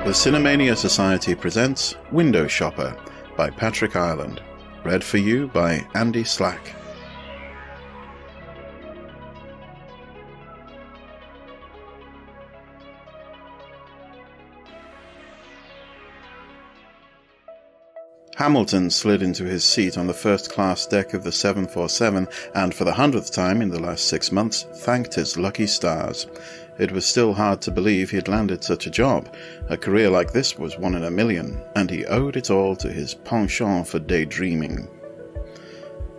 The Cinemania Society presents Window Shopper by Patrick Ireland, read for you by Andy Slack. Hamilton slid into his seat on the first-class deck of the 747 and, for the 100th time in the last 6 months, thanked his lucky stars. It was still hard to believe he had landed such a job. A career like this was one in a million, and he owed it all to his penchant for daydreaming.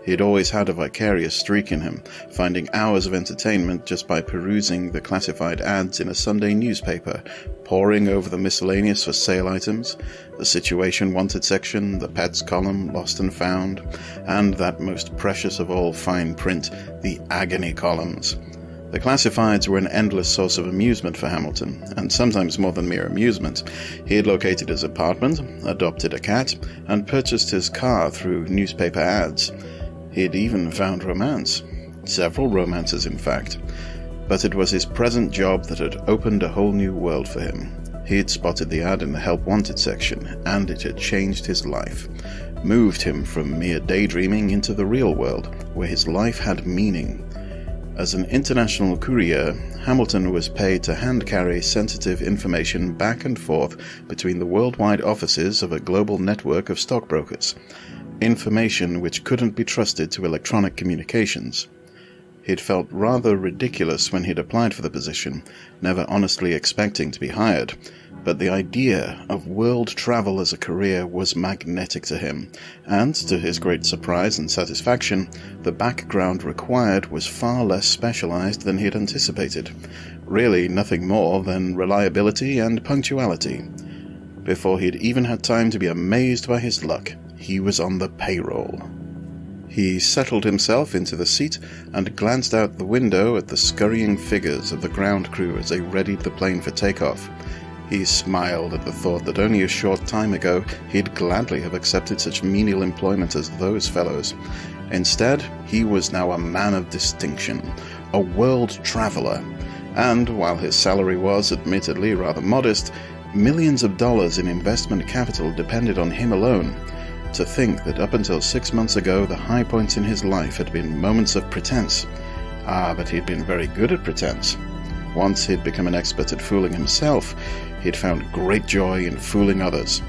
He had always had a vicarious streak in him, finding hours of entertainment just by perusing the classified ads in a Sunday newspaper, poring over the miscellaneous for sale items, the situation wanted section, the pets column, lost and found, and that most precious of all fine print, the agony columns. The classifieds were an endless source of amusement for Hamilton, and sometimes more than mere amusement. He had located his apartment, adopted a cat, and purchased his car through newspaper ads. He had even found romance. Several romances, in fact. But it was his present job that had opened a whole new world for him. He had spotted the ad in the Help Wanted section, and it had changed his life. Moved him from mere daydreaming into the real world, where his life had meaning. As an international courier, Hamilton was paid to hand-carry sensitive information back and forth between the worldwide offices of a global network of stockbrokers. Information which couldn't be trusted to electronic communications. He'd felt rather ridiculous when he'd applied for the position, never honestly expecting to be hired, but the idea of world travel as a career was magnetic to him, and, to his great surprise and satisfaction, the background required was far less specialized than he had anticipated. Really nothing more than reliability and punctuality. Before he'd even had time to be amazed by his luck, he was on the payroll. He settled himself into the seat and glanced out the window at the scurrying figures of the ground crew as they readied the plane for takeoff. He smiled at the thought that only a short time ago he'd gladly have accepted such menial employment as those fellows. Instead, he was now a man of distinction, a world traveler, and, while his salary was admittedly rather modest, millions of dollars in investment capital depended on him alone. To think that up until 6 months ago the high points in his life had been moments of pretense. But he'd been very good at pretense. Once he'd become an expert at fooling himself, he'd found great joy in fooling others.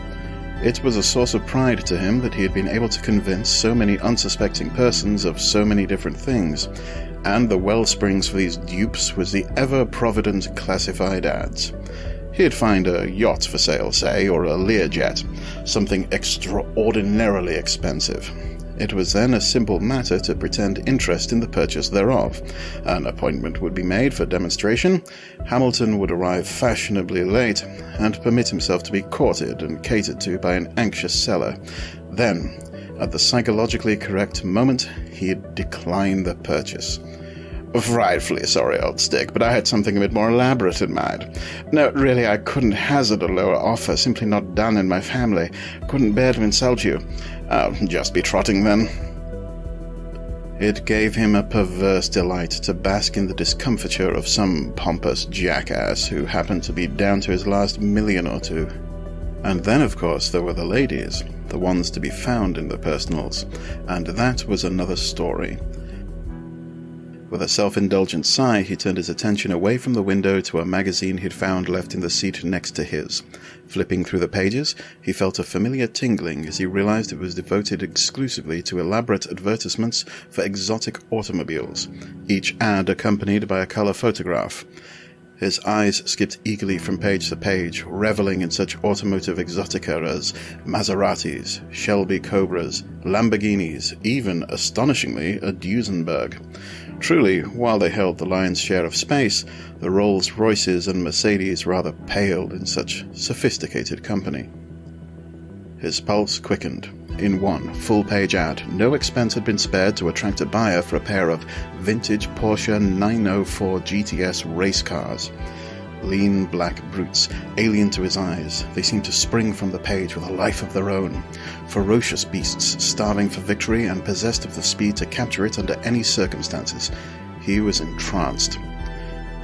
It was a source of pride to him that he had been able to convince so many unsuspecting persons of so many different things, and the wellsprings for these dupes was the ever-provident classified ads. He'd find a yacht for sale, say, or a Learjet, something extraordinarily expensive. It was then a simple matter to pretend interest in the purchase thereof. An appointment would be made for demonstration. Hamilton would arrive fashionably late, and permit himself to be courted and catered to by an anxious seller. Then, at the psychologically correct moment, he'd decline the purchase. "Frightfully sorry, old stick, but I had something a bit more elaborate in mind. No, really, I couldn't hazard a lower offer, simply not done in my family. Couldn't bear to insult you. I'll just be trotting then." It gave him a perverse delight to bask in the discomfiture of some pompous jackass who happened to be down to his last million or two. And then, of course, there were the ladies, the ones to be found in the personals, and that was another story. With a self-indulgent sigh, he turned his attention away from the window to a magazine he'd found left in the seat next to his. Flipping through the pages, he felt a familiar tingling as he realized it was devoted exclusively to elaborate advertisements for exotic automobiles, each ad accompanied by a color photograph. His eyes skipped eagerly from page to page, reveling in such automotive exotica as Maseratis, Shelby Cobras, Lamborghinis, even, astonishingly, a Duesenberg. Truly, while they held the lion's share of space, the Rolls-Royces and Mercedes rather paled in such sophisticated company. His pulse quickened. In one full-page ad, no expense had been spared to attract a buyer for a pair of vintage Porsche 904 GTS race cars. Lean black brutes, alien to his eyes, they seemed to spring from the page with a life of their own. Ferocious beasts, starving for victory and possessed of the speed to capture it under any circumstances. He was entranced.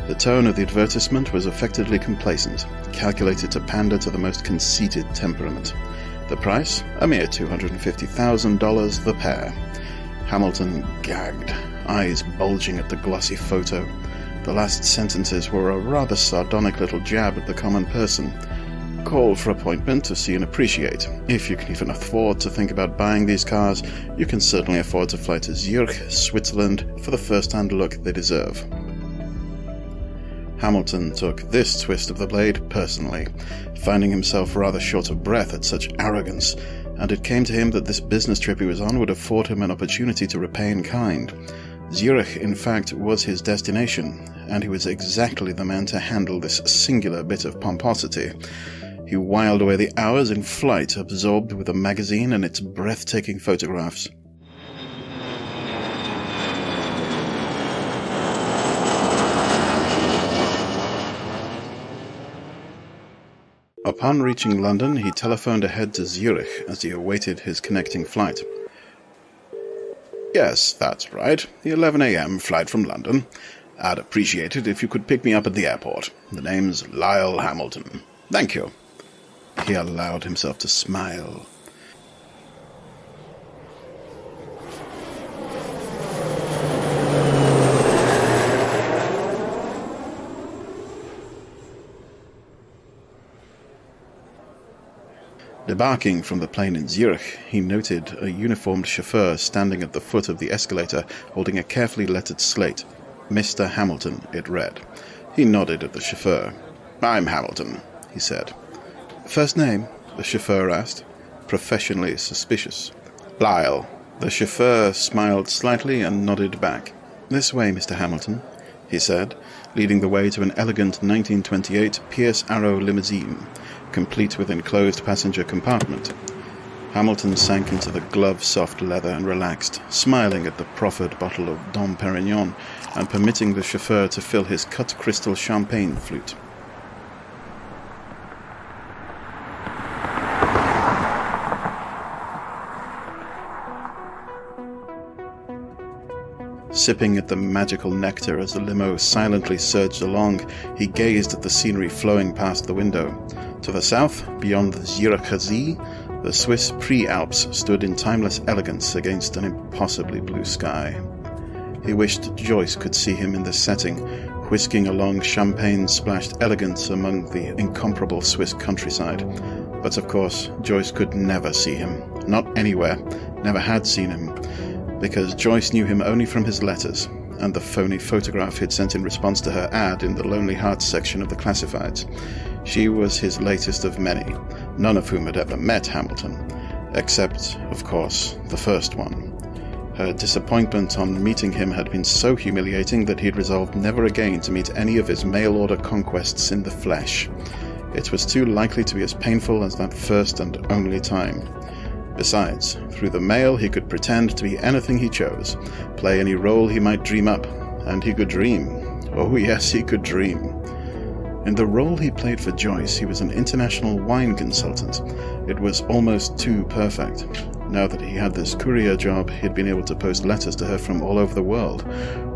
The tone of the advertisement was affectedly complacent, calculated to pander to the most conceited temperament. The price? A mere $250,000 the pair. Hamilton gagged, eyes bulging at the glossy photo. The last sentences were a rather sardonic little jab at the common person. Call for appointment to see and appreciate. If you can even afford to think about buying these cars, you can certainly afford to fly to Zurich, Switzerland, for the first-hand look they deserve. Hamilton took this twist of the blade personally, finding himself rather short of breath at such arrogance, and it came to him that this business trip he was on would afford him an opportunity to repay in kind. Zurich, in fact, was his destination, and he was exactly the man to handle this singular bit of pomposity. He whiled away the hours in flight, absorbed with the magazine and its breathtaking photographs. Upon reaching London, he telephoned ahead to Zurich as he awaited his connecting flight. "Yes, that's right. The 11 a.m. flight from London. I'd appreciate it if you could pick me up at the airport. The name's Lyle Hamilton. Thank you." He allowed himself to smile. Debarking from the plane in Zurich, he noted a uniformed chauffeur standing at the foot of the escalator holding a carefully lettered slate. "Mr. Hamilton," it read. He nodded at the chauffeur. "I'm Hamilton," he said. "First name?" the chauffeur asked, professionally suspicious. "Lyle." The chauffeur smiled slightly and nodded back. "This way, Mr. Hamilton," he said, leading the way to an elegant 1928 Pierce Arrow limousine, complete with enclosed passenger compartment. Hamilton sank into the glove-soft leather and relaxed, smiling at the proffered bottle of Dom Perignon and permitting the chauffeur to fill his cut-crystal champagne flute. Sipping at the magical nectar as the limo silently surged along, he gazed at the scenery flowing past the window. To the south, beyond the Züricher See, the Swiss Prealps stood in timeless elegance against an impossibly blue sky. He wished Joyce could see him in this setting, whisking along champagne-splashed elegance among the incomparable Swiss countryside. But of course, Joyce could never see him. Not anywhere. Never had seen him. Because Joyce knew him only from his letters, and the phony photograph he'd sent in response to her ad in the Lonely Hearts section of the classifieds. She was his latest of many, none of whom had ever met Hamilton, except, of course, the first one. Her disappointment on meeting him had been so humiliating that he'd resolved never again to meet any of his mail-order conquests in the flesh. It was too likely to be as painful as that first and only time. Besides, through the mail he could pretend to be anything he chose, play any role he might dream up, and he could dream. Oh yes, he could dream. In the role he played for Joyce, he was an international wine consultant. It was almost too perfect. Now that he had this courier job, he'd been able to post letters to her from all over the world.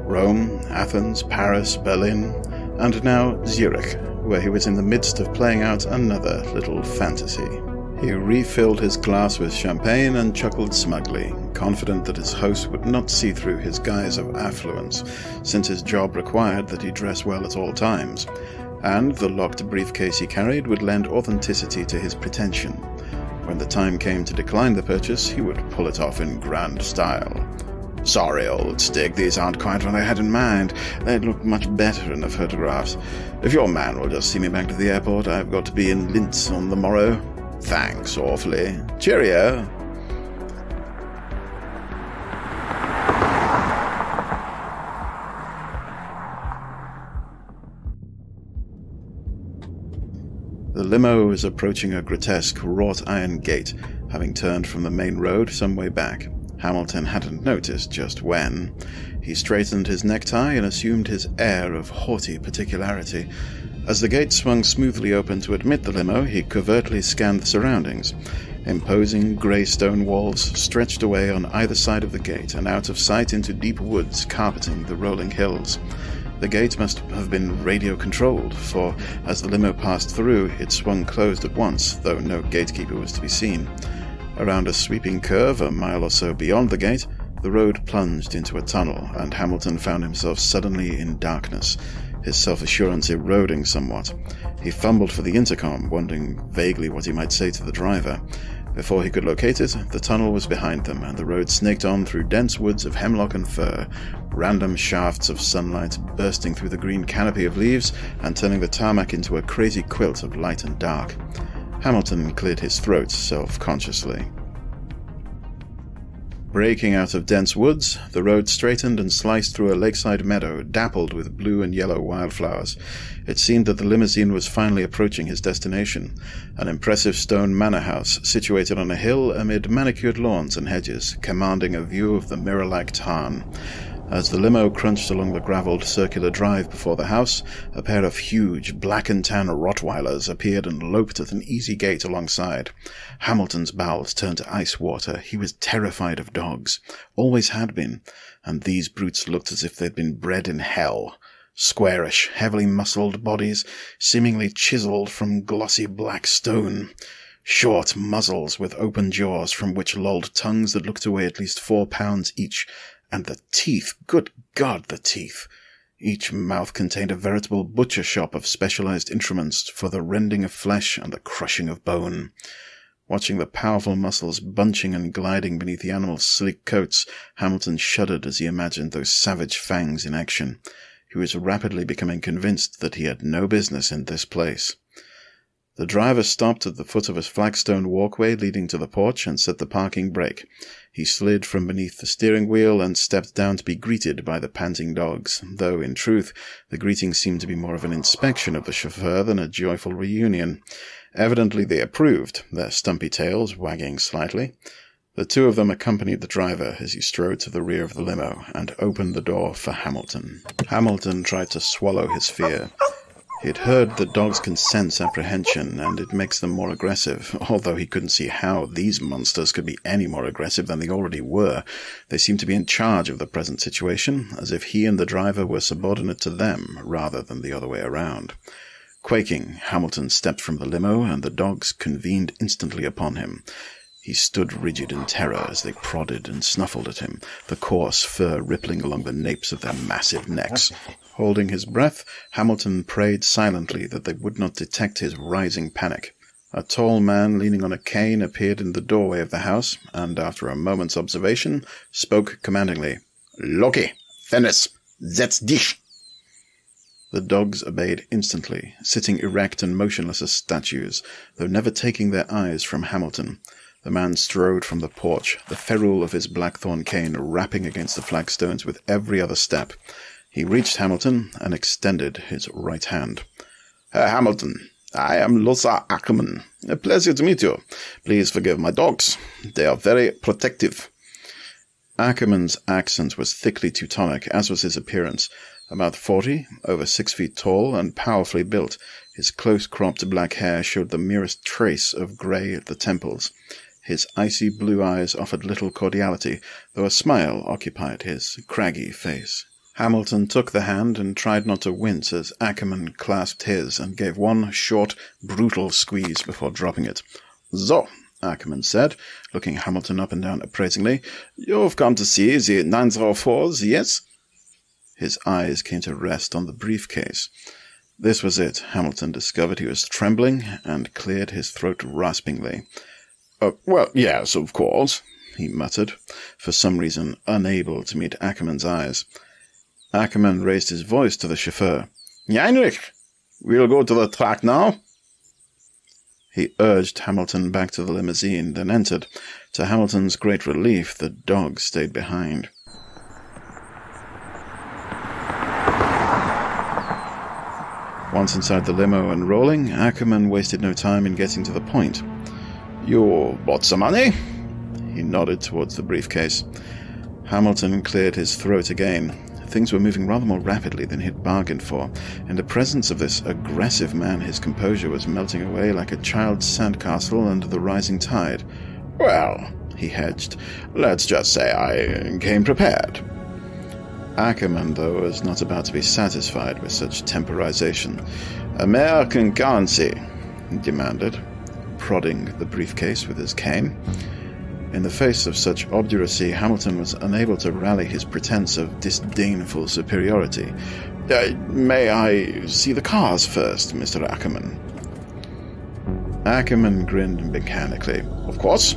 Rome, Athens, Paris, Berlin, and now Zurich, where he was in the midst of playing out another little fantasy. He refilled his glass with champagne and chuckled smugly, confident that his host would not see through his guise of affluence, since his job required that he dress well at all times, and the locked briefcase he carried would lend authenticity to his pretension. When the time came to decline the purchase, he would pull it off in grand style. "Sorry, old stick, these aren't quite what I had in mind. They'd look much better in the photographs. If your man will just see me back to the airport, I've got to be in Linz on the morrow." "Thanks awfully. Cheerio." The limo was approaching a grotesque wrought iron gate, having turned from the main road some way back. Hamilton hadn't noticed just when. He straightened his necktie and assumed his air of haughty particularity. As the gate swung smoothly open to admit the limo, he covertly scanned the surroundings. Imposing grey stone walls stretched away on either side of the gate and out of sight into deep woods carpeting the rolling hills. The gate must have been radio-controlled, for as the limo passed through, it swung closed at once, though no gatekeeper was to be seen. Around a sweeping curve, a mile or so beyond the gate, the road plunged into a tunnel, and Hamilton found himself suddenly in darkness, his self-assurance eroding somewhat. He fumbled for the intercom, wondering vaguely what he might say to the driver. Before he could locate it, the tunnel was behind them, and the road snaked on through dense woods of hemlock and fir, random shafts of sunlight bursting through the green canopy of leaves and turning the tarmac into a crazy quilt of light and dark. Hamilton cleared his throat self-consciously. Breaking out of dense woods, the road straightened and sliced through a lakeside meadow dappled with blue and yellow wildflowers. It seemed that the limousine was finally approaching his destination, an impressive stone manor house situated on a hill amid manicured lawns and hedges, commanding a view of the mirror-like tarn. As the limo crunched along the gravelled circular drive before the house, a pair of huge black-and-tan Rottweilers appeared and loped at an easy gait alongside. Hamilton's bowels turned to ice water. He was terrified of dogs, always had been, and these brutes looked as if they'd been bred in hell. Squarish, heavily muscled bodies, seemingly chiselled from glossy black stone. Short muzzles with open jaws from which lolled tongues that looked to weigh at least 4 pounds each. And the teeth, good God, the teeth! Each mouth contained a veritable butcher shop of specialized instruments for the rending of flesh and the crushing of bone. Watching the powerful muscles bunching and gliding beneath the animals' sleek coats, Hamilton shuddered as he imagined those savage fangs in action. He was rapidly becoming convinced that he had no business in this place. The driver stopped at the foot of a flagstone walkway leading to the porch and set the parking brake. He slid from beneath the steering wheel and stepped down to be greeted by the panting dogs, though, in truth, the greeting seemed to be more of an inspection of the chauffeur than a joyful reunion. Evidently they approved, their stumpy tails wagging slightly. The two of them accompanied the driver as he strode to the rear of the limo and opened the door for Hamilton. Hamilton tried to swallow his fear. He'd heard that dogs can sense apprehension, and it makes them more aggressive, although he couldn't see how these monsters could be any more aggressive than they already were. They seemed to be in charge of the present situation, as if he and the driver were subordinate to them, rather than the other way around. Quaking, Hamilton stepped from the limo, and the dogs convened instantly upon him. He stood rigid in terror as they prodded and snuffled at him, the coarse fur rippling along the napes of their massive necks. Holding his breath, Hamilton prayed silently that they would not detect his rising panic. A tall man leaning on a cane appeared in the doorway of the house, and after a moment's observation, spoke commandingly. "Loki, Fennis, setz dich!" The dogs obeyed instantly, sitting erect and motionless as statues, though never taking their eyes from Hamilton. The man strode from the porch, the ferrule of his blackthorn cane rapping against the flagstones with every other step. He reached Hamilton and extended his right hand. "Herr Hamilton, I am Lothar Ackerman. A pleasure to meet you. Please forgive my dogs. They are very protective." Ackerman's accent was thickly Teutonic, as was his appearance. About 40, over 6 feet tall, and powerfully built, his close-cropped black hair showed the merest trace of grey at the temples. His icy blue eyes offered little cordiality, though a smile occupied his craggy face. Hamilton took the hand and tried not to wince as Ackerman clasped his and gave one short, brutal squeeze before dropping it. "So," Ackerman said, looking Hamilton up and down appraisingly, "you've come to see the 904s, yes?" His eyes came to rest on the briefcase. This was it, Hamilton discovered. He was trembling and cleared his throat raspingly. "Well, yes, of course," he muttered, for some reason unable to meet Ackerman's eyes. Ackerman raised his voice to the chauffeur. "Heinrich, we'll go to the track now." He urged Hamilton back to the limousine, then entered. To Hamilton's great relief, the dog stayed behind. Once inside the limo and rolling, Ackerman wasted no time in getting to the point. "You bought some money?" He nodded towards the briefcase. Hamilton cleared his throat again. Things were moving rather more rapidly than he'd bargained for. In the presence of this aggressive man, his composure was melting away like a child's sandcastle under the rising tide. "Well," he hedged, "let's just say I came prepared." Ackerman, though, was not about to be satisfied with such temporization. "American currency," he demanded, prodding the briefcase with his cane. In the face of such obduracy, Hamilton was unable to rally his pretense of disdainful superiority. "May I see the cars first, Mr. Ackerman?" Ackerman grinned mechanically. Of course.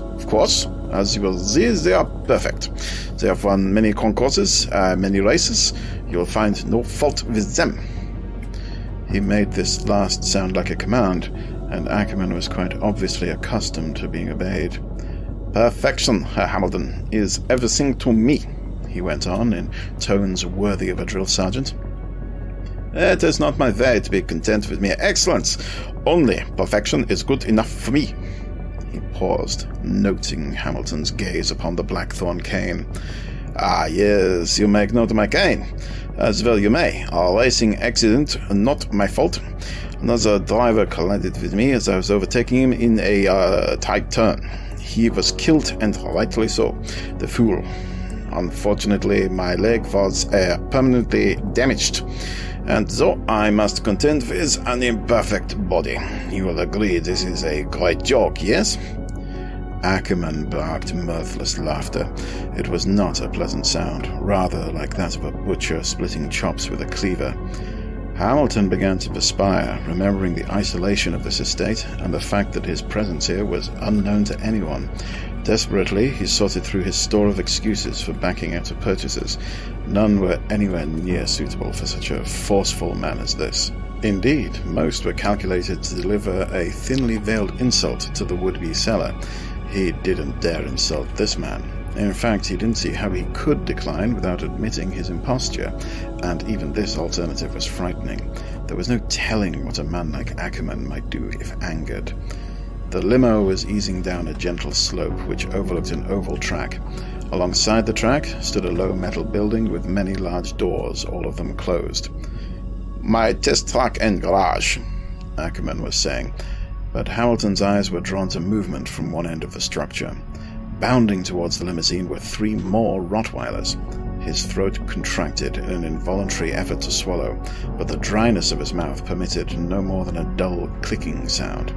As you will see, they are perfect. They have won many concourses, many races. You will find no fault with them." He made this last sound like a command, and Ackerman was quite obviously accustomed to being obeyed. "Perfection, Herr Hamilton, is everything to me," he went on, in tones worthy of a drill sergeant. "It is not my way to be content with mere excellence. Only perfection is good enough for me." He paused, noting Hamilton's gaze upon the blackthorn cane. "Ah, yes, you make note of my cane. As well you may. A racing accident, not my fault. Another driver collided with me as I was overtaking him in a tight turn. He was killed, and rightly so. The fool. Unfortunately, my leg was permanently damaged, and so I must contend with an imperfect body. You will agree this is a great joke, yes?" Ackerman barked mirthless laughter. It was not a pleasant sound, rather like that of a butcher splitting chops with a cleaver. Hamilton began to perspire, remembering the isolation of this estate and the fact that his presence here was unknown to anyone. Desperately, he sorted through his store of excuses for backing out of purchases. None were anywhere near suitable for such a forceful man as this. Indeed, most were calculated to deliver a thinly veiled insult to the would-be seller. He didn't dare insult this man. In fact, he didn't see how he could decline without admitting his imposture, and even this alternative was frightening. There was no telling what a man like Ackerman might do if angered. The limo was easing down a gentle slope which overlooked an oval track. Alongside the track stood a low metal building with many large doors, all of them closed. "My test track and garage," Ackerman was saying, but Hamilton's eyes were drawn to movement from one end of the structure. Bounding towards the limousine were 3 more Rottweilers. His throat contracted in an involuntary effort to swallow, but the dryness of his mouth permitted no more than a dull clicking sound.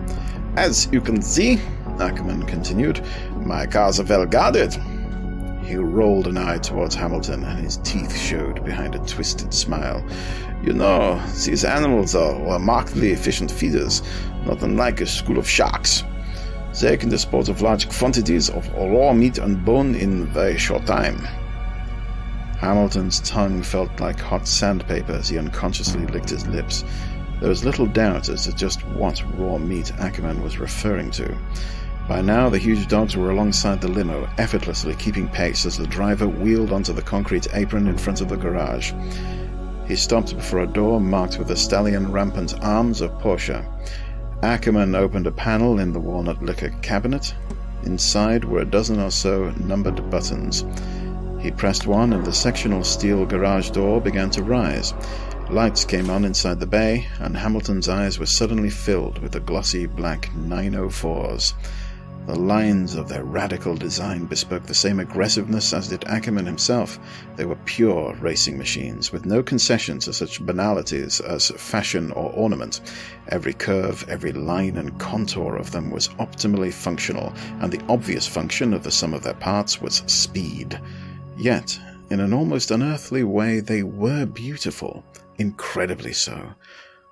"As you can see," Ackerman continued, "my cars are well guarded." He rolled an eye towards Hamilton, and his teeth showed behind a twisted smile. "You know, these animals are remarkably efficient feeders, not unlike a school of sharks. They can dispose of large quantities of raw meat and bone in a very short time." Hamilton's tongue felt like hot sandpaper as he unconsciously licked his lips. There was little doubt as to just what raw meat Ackerman was referring to. By now, the huge dogs were alongside the limo, effortlessly keeping pace as the driver wheeled onto the concrete apron in front of the garage. He stopped before a door marked with the stallion rampant arms of Porsche. Ackerman opened a panel in the walnut lacquer cabinet. Inside were a dozen or so numbered buttons. He pressed one, and the sectional steel garage door began to rise. Lights came on inside the bay, and Hamilton's eyes were suddenly filled with the glossy black 904s. The lines of their radical design bespoke the same aggressiveness as did Ackerman himself. They were pure racing machines, with no concession to such banalities as fashion or ornament. Every curve, every line and contour of them was optimally functional, and the obvious function of the sum of their parts was speed. Yet, in an almost unearthly way, they were beautiful, incredibly so.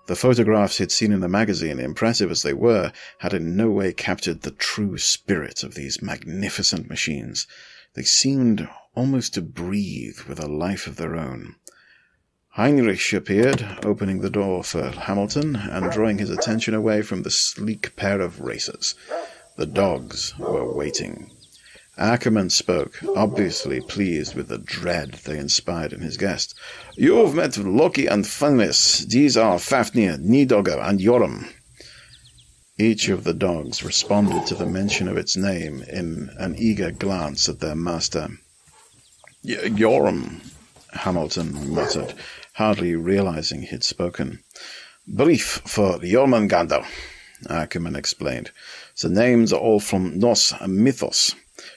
The photographs he'd seen in the magazine, impressive as they were, had in no way captured the true spirit of these magnificent machines. They seemed almost to breathe with a life of their own. Heinrich appeared, opening the door for Hamilton and drawing his attention away from the sleek pair of racers. The dogs were waiting. Ackerman spoke, obviously pleased with the dread they inspired in his guest. "You've met Loki and Fenris. These are Fafnir, Nidogger, and Joram." Each of the dogs responded to the mention of its name in an eager glance at their master. "Joram," Hamilton muttered, hardly realizing he'd spoken. "Brief for Jormungandr," Ackerman explained. "The names are all from Norse mythos.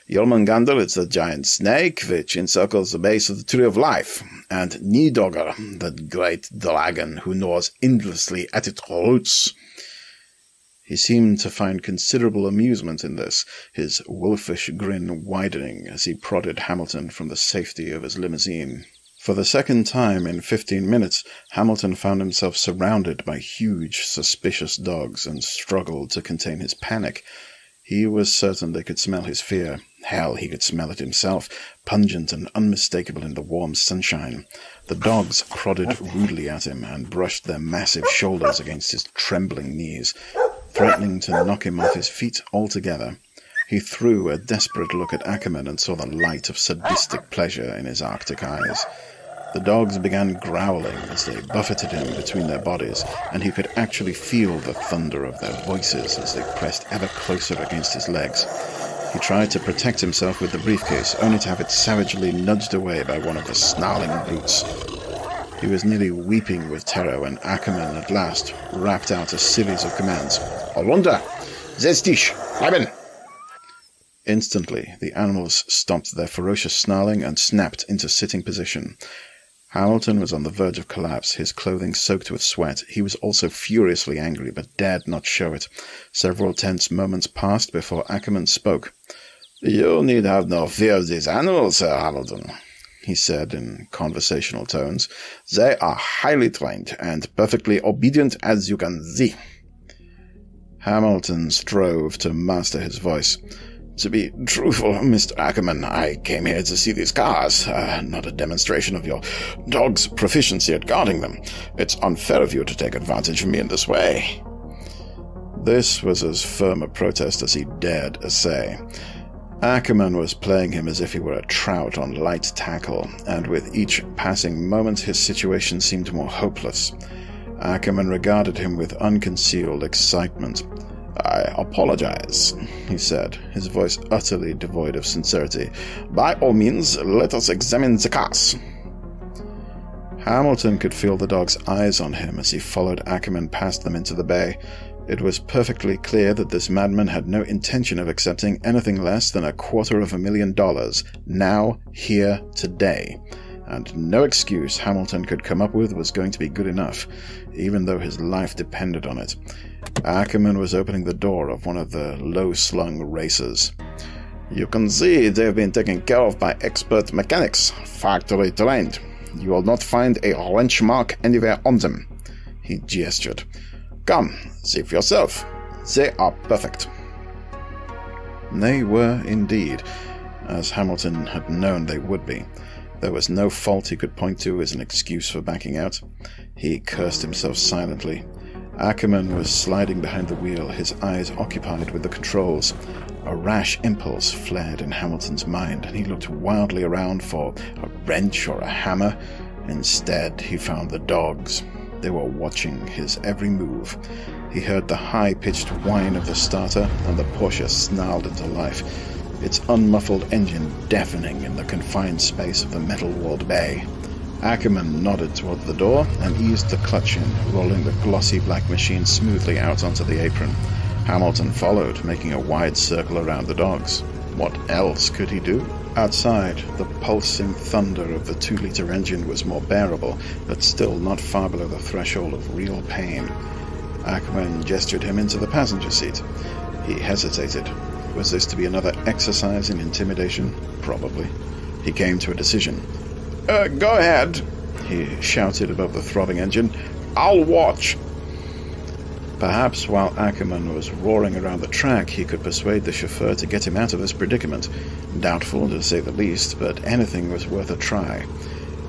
Jormungandr is the giant snake which encircles the base of the Tree of Life, and Nidogr, the great dragon who gnaws endlessly at its roots. He seemed to find considerable amusement in this, his wolfish grin widening as he prodded Hamilton from the safety of his limousine. For the second time in 15 minutes, Hamilton found himself surrounded by huge, suspicious dogs and struggled to contain his panic. He was certain they could smell his fear. Hell, he could smell it himself, pungent and unmistakable in the warm sunshine. The dogs prodded rudely at him and brushed their massive shoulders against his trembling knees, threatening to knock him off his feet altogether. He threw a desperate look at Ackerman and saw the light of sadistic pleasure in his arctic eyes. The dogs began growling as they buffeted him between their bodies, and he could actually feel the thunder of their voices as they pressed ever closer against his legs. He tried to protect himself with the briefcase, only to have it savagely nudged away by one of the snarling brutes. He was nearly weeping with terror when Ackerman at last rapped out a series of commands. "Runter! Setz dich! Bleiben!" Instantly, the animals stopped their ferocious snarling and snapped into sitting position. Hamilton was on the verge of collapse, his clothing soaked with sweat. He was also furiously angry, but dared not show it. Several tense moments passed before Ackerman spoke. "You need have no fear of these animals, Sir Hamilton," he said in conversational tones. "They are highly trained and perfectly obedient, as you can see." Hamilton strove to master his voice. "To be truthful, Mr. Ackerman, I came here to see these cars, not a demonstration of your dog's proficiency at guarding them. It's unfair of you to take advantage of me in this way." This was as firm a protest as he dared essay. Ackerman was playing him as if he were a trout on light tackle, and with each passing moment his situation seemed more hopeless. Ackerman regarded him with unconcealed excitement. "I apologize," he said, his voice utterly devoid of sincerity. "By all means, let us examine the cars." Hamilton could feel the dog's eyes on him as he followed Ackerman past them into the bay. It was perfectly clear that this madman had no intention of accepting anything less than $250,000, now, here, today. And no excuse Hamilton could come up with was going to be good enough, even though his life depended on it. Ackerman was opening the door of one of the low-slung racers. "You can see they've been taken care of by expert mechanics, factory trained. You will not find a wrench mark anywhere on them." He gestured. "Come, see for yourself. They are perfect." They were indeed, as Hamilton had known they would be. There was no fault he could point to as an excuse for backing out. He cursed himself silently. Ackerman was sliding behind the wheel, his eyes occupied with the controls. A rash impulse flared in Hamilton's mind, and he looked wildly around for a wrench or a hammer. Instead, he found the dogs. They were watching his every move. He heard the high-pitched whine of the starter, and the Porsche snarled into life, its unmuffled engine deafening in the confined space of the metal-walled bay. Ackerman nodded toward the door and eased the clutch in, rolling the glossy black machine smoothly out onto the apron. Hamilton followed, making a wide circle around the dogs. What else could he do? Outside, the pulsing thunder of the 2-liter engine was more bearable, but still not far below the threshold of real pain. Ackerman gestured him into the passenger seat. He hesitated. Was this to be another exercise in intimidation? Probably. He came to a decision. "Go ahead," he shouted above the throbbing engine. "I'll watch." Perhaps while Ackerman was roaring around the track, he could persuade the chauffeur to get him out of this predicament. Doubtful, to say the least, but anything was worth a try.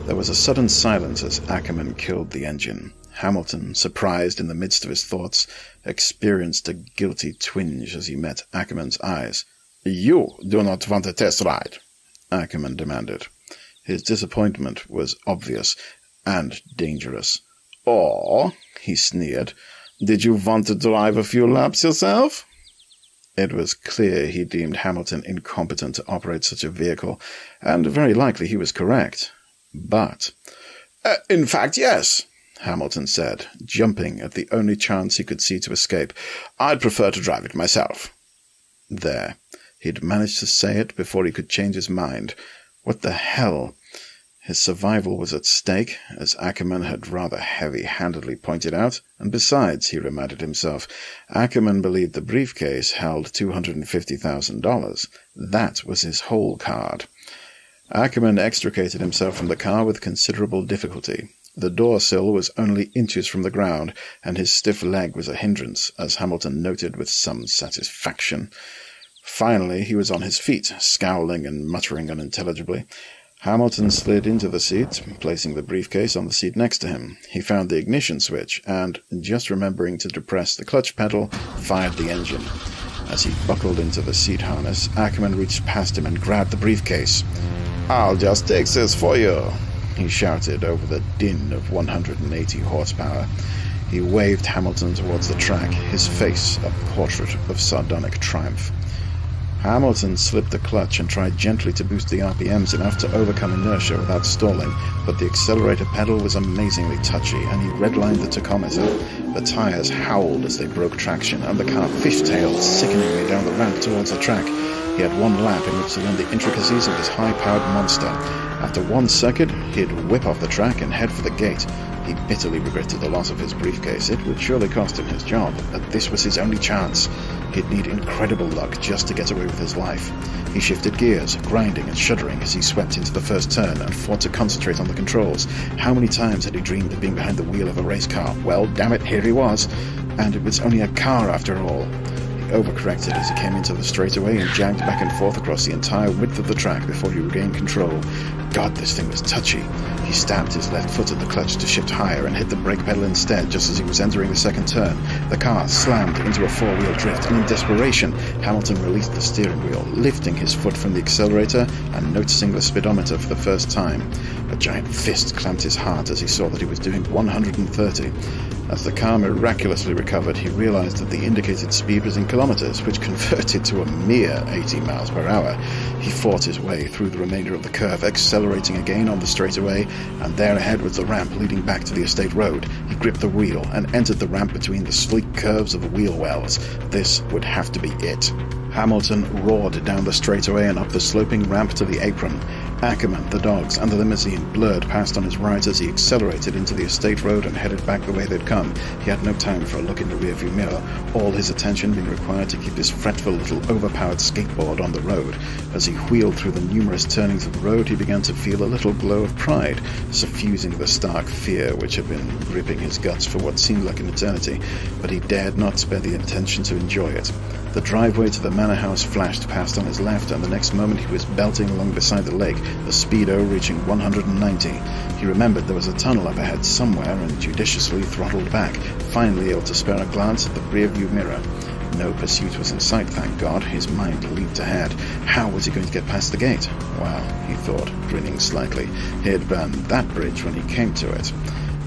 There was a sudden silence as Ackerman killed the engine. Hamilton, surprised in the midst of his thoughts, experienced a guilty twinge as he met Ackerman's eyes. "You do not want a test ride?" Ackerman demanded. His disappointment was obvious and dangerous. "Or," he sneered, "did you want to drive a few laps yourself?" It was clear he deemed Hamilton incompetent to operate such a vehicle, and very likely he was correct. But, "In fact, yes," Hamilton said, jumping at the only chance he could see to escape. "I'd prefer to drive it myself." There. He'd managed to say it before he could change his mind. What the hell? His survival was at stake, as Ackerman had rather heavy-handedly pointed out, and besides, he reminded himself, Ackerman believed the briefcase held $250,000. That was his whole card. Ackerman extricated himself from the car with considerable difficulty. The door sill was only inches from the ground, and his stiff leg was a hindrance, as Hamilton noted with some satisfaction. Finally, he was on his feet, scowling and muttering unintelligibly. Hamilton slid into the seat, placing the briefcase on the seat next to him. He found the ignition switch and, just remembering to depress the clutch pedal, fired the engine. As he buckled into the seat harness, Ackerman reached past him and grabbed the briefcase. "I'll just take this for you," he shouted over the din of 180 horsepower. He waved Hamilton towards the track, his face a portrait of sardonic triumph. Hamilton slipped the clutch and tried gently to boost the RPMs enough to overcome inertia without stalling, but the accelerator pedal was amazingly touchy, and he redlined the tachometer. The tires howled as they broke traction, and the car fishtailed sickeningly down the ramp towards the track. He had one lap in which to learn the intricacies of his high-powered monster. After 1 second, he'd whip off the track and head for the gate. He bitterly regretted the loss of his briefcase. It would surely cost him his job, but this was his only chance. He'd need incredible luck just to get away with his life. He shifted gears, grinding and shuddering as he swept into the first turn and fought to concentrate on the controls. How many times had he dreamed of being behind the wheel of a race car? Well, damn it, here he was. And it was only a car after all. He overcorrected as he came into the straightaway and jagged back and forth across the entire width of the track before he regained control. God, this thing was touchy. He stabbed his left foot at the clutch to shift higher and hit the brake pedal instead just as he was entering the second turn. The car slammed into a four-wheel drift, and in desperation, Hamilton released the steering wheel, lifting his foot from the accelerator and noticing the speedometer for the first time. A giant fist clamped his heart as he saw that he was doing 130. As the car miraculously recovered, he realized that the indicated speed was in kilometers, which converted to a mere 80 miles per hour. He fought his way through the remainder of the curve, accelerating again on the straightaway, and there ahead was the ramp leading back to the estate road. He gripped the wheel and entered the ramp between the sleek curves of the wheel wells. This would have to be it. Hamilton roared down the straightaway and up the sloping ramp to the apron. Ackerman, the dogs, and the limousine blurred past on his right as he accelerated into the estate road and headed back the way they'd come. He had no time for a look in the rearview mirror, all his attention being required to keep his fretful little overpowered skateboard on the road. As he wheeled through the numerous turnings of the road, he began to feel a little glow of pride, suffusing the stark fear which had been gripping his guts for what seemed like an eternity, but he dared not spare the intention to enjoy it. The driveway to the manor house flashed past on his left, and the next moment he was belting along beside the lake, the speedo reaching 190. He remembered there was a tunnel up ahead somewhere and judiciously throttled back, finally able to spare a glance at the rearview mirror. No pursuit was in sight, thank God. His mind leaped ahead. How was he going to get past the gate? Well, he thought, grinning slightly, he'd burned that bridge when he came to it.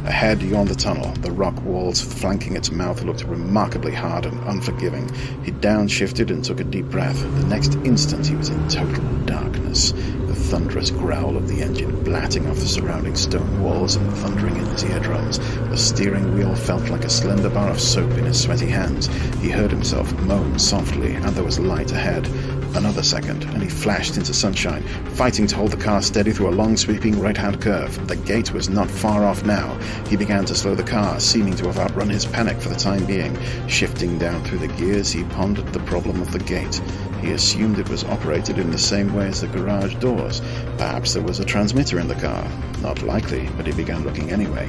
Ahead yawned the tunnel. The rock walls flanking its mouth looked remarkably hard and unforgiving. He downshifted and took a deep breath. The next instant he was in total darkness, the thunderous growl of the engine blatting off the surrounding stone walls and thundering in his eardrums. The steering wheel felt like a slender bar of soap in his sweaty hands. He heard himself moan softly, and there was light ahead. Another second, and he flashed into sunshine, fighting to hold the car steady through a long, sweeping right-hand curve. The gate was not far off now. He began to slow the car, seeming to have outrun his panic for the time being. Shifting down through the gears, he pondered the problem of the gate. He assumed it was operated in the same way as the garage doors. Perhaps there was a transmitter in the car. Not likely, but he began looking anyway.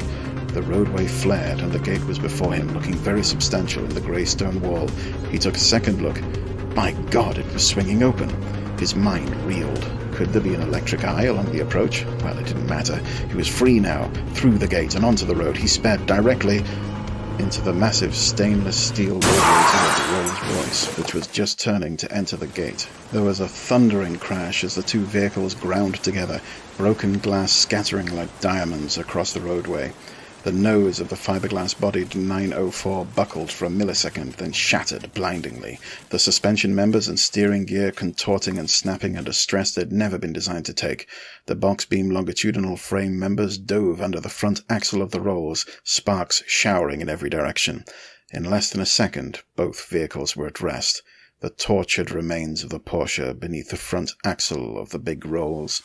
The roadway flared, and the gate was before him, looking very substantial in the grey stone wall. He took a second look. My God, it was swinging open. His mind reeled. Could there be an electric eye along the approach? Well, it didn't matter. He was free now. Through the gate and onto the road, he sped directly into the massive stainless steel roadway towards Rolls-Royce, which was just turning to enter the gate. There was a thundering crash as the two vehicles ground together, broken glass scattering like diamonds across the roadway. The nose of the fiberglass-bodied 904 buckled for a millisecond, then shattered blindingly, the suspension members and steering gear contorting and snapping under stress they'd never been designed to take. The box-beam longitudinal frame members dove under the front axle of the Rolls, sparks showering in every direction. In less than a second, both vehicles were at rest. the tortured remains of the Porsche beneath the front axle of the big rolls.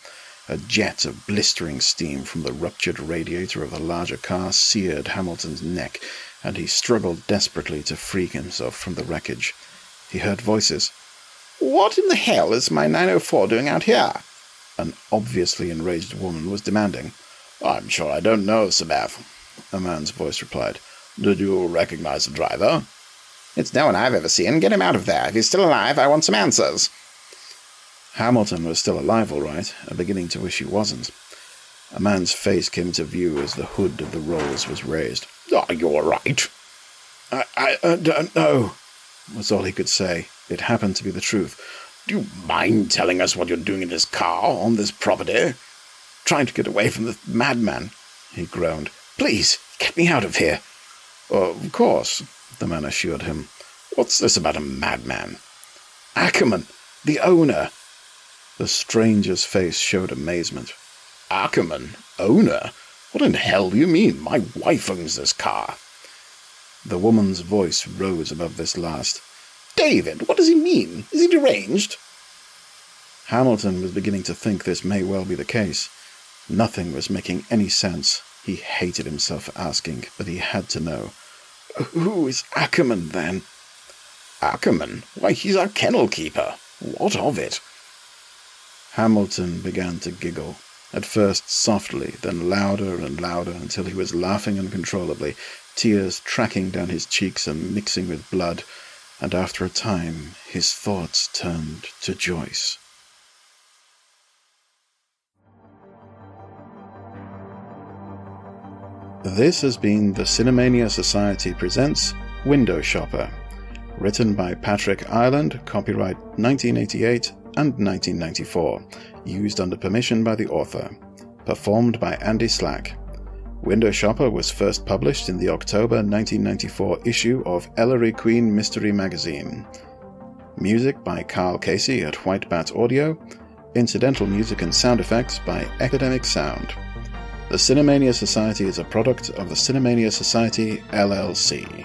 A jet of blistering steam from the ruptured radiator of the larger car seared Hamilton's neck, and he struggled desperately to free himself from the wreckage. He heard voices. "What in the hell is my 904 doing out here?" An obviously enraged woman was demanding. "I'm sure I don't know, Sir Bev," a man's voice replied. "Did you recognize the driver?" "It's no one I've ever seen. Get him out of there. If he's still alive, I want some answers." Hamilton was still alive, all right, and beginning to wish he wasn't. A man's face came into view as the hood of the Rolls was raised. "Are you all right?" I don't know," was all he could say. It happened to be the truth. "Do you mind telling us what you're doing in this car, on this property?" "Trying to get away from the madman," he groaned. "Please, get me out of here." "Of course," the man assured him. "What's this about a madman?" "Ackerman, the owner." The stranger's face showed amazement. "Ackerman? Owner? What in hell do you mean? My wife owns this car." The woman's voice rose above this last. "David, what does he mean? Is he deranged?" Hamilton was beginning to think this may well be the case. Nothing was making any sense. He hated himself for asking, but he had to know. "Who is Ackerman, then?" "Ackerman? Why, he's our kennel keeper. What of it?" Hamilton began to giggle, at first softly, then louder and louder, until he was laughing uncontrollably, tears tracking down his cheeks and mixing with blood, and after a time his thoughts turned to Joyce. This has been the Cinemania Society presents Window Shopper, written by Patrick Ireland, copyright 1988 and 1994, used under permission by the author, performed by Andy Slack. Window Shopper was first published in the October 1994 issue of Ellery Queen Mystery Magazine. Music by Carl Casey at White Bat Audio, incidental music and sound effects by Epidemic Sound. The Cinemania Society is a product of the Cinemania Society, LLC.